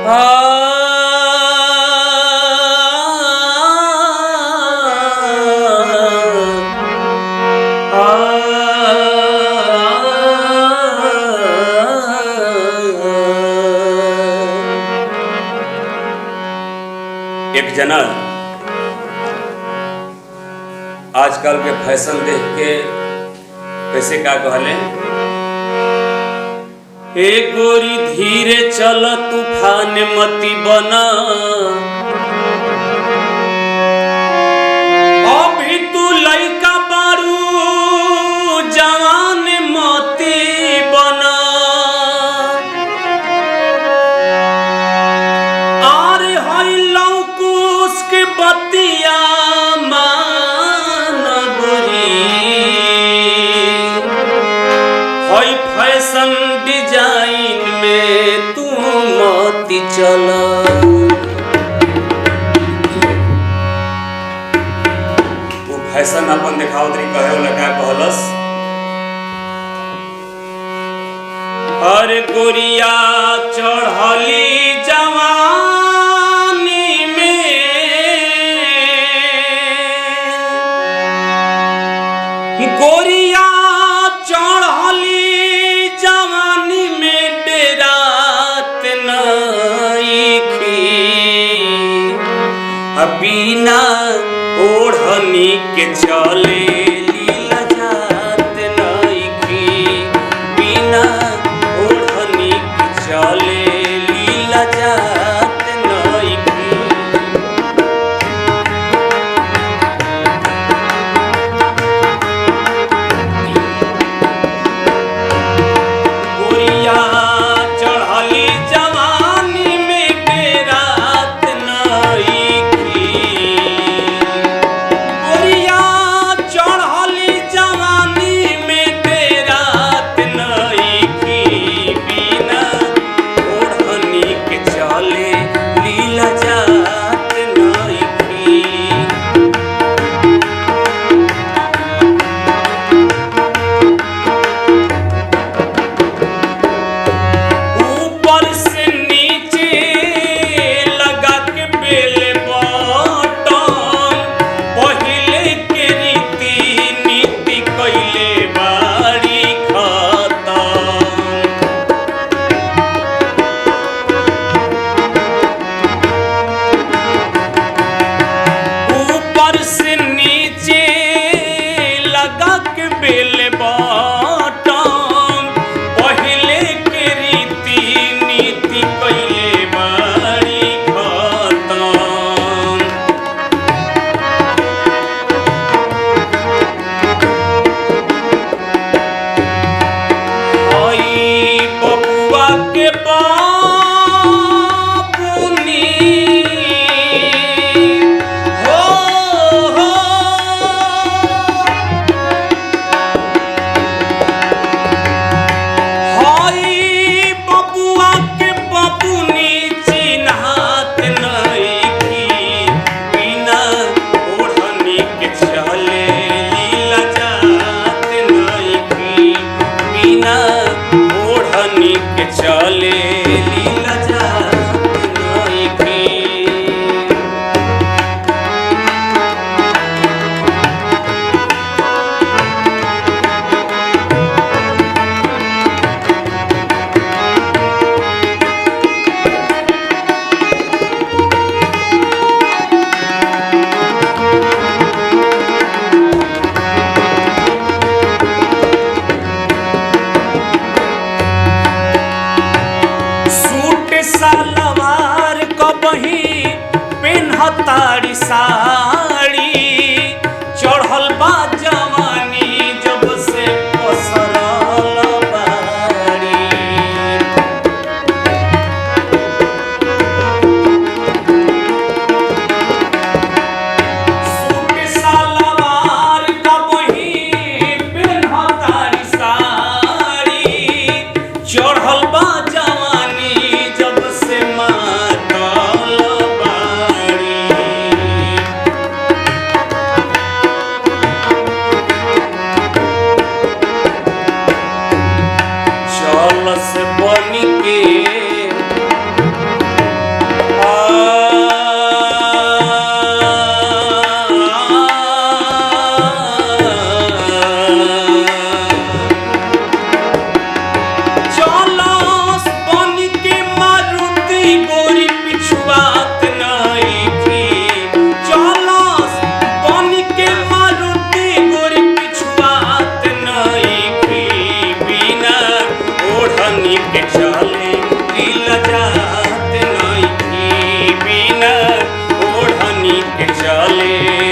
एक जना आजकल के फैशन देख के कैसे का कहले, ए गोरी धीरे चल तूफान मती बना, अभी तू लइका बारू जवान मती बना, आरे हई लौकुस के बतिया मान गोरी, हई फैशन डिजाइन में तू मती चला। वो फैशन अपन देखावत रही कहे वाला का कहलस, अरे गोरिया चढ़ली जवानी में, गोरिया चढ़ली जवानी में डेरात नइखी, बिना ओढ़नी के चले लीला जात नइखी, बिना ओढ़नी के चले लीला जात नइखी। गोरिया चढ़ली जवानी में डेरात नइखी, गोरिया चढ़ली जवानी में डेरात नइखी, बिना ओढ़नी के चले लीला जात नइखी। ऊपर से नीचे लगा के बेल बटन, पहिले के रीति नीति कइले बारी खतम। ऊपर से नीचे लगा के बेल बटन, पहिले के रीति नीति कइले बारी खतम। हई बबुआ के बापुनी, हो हो हई बबुआ के बापुनी चिन्हात नइखी, बिना ओढ़नी के चले लीला जात नइखी, बिना ओढ़नी के चले लीला जात नइखी। सूट सलवार कबही पेन्हतारी साड़ी, चढ़ल बा जवानी जब से पसरल बाड़ी। सूट सलवार कबही पेन्हतारी साड़ी, चढ़ल बा जवानी जब से मातल बाड़ी। जात नइखी बिना ओढ़नी के चले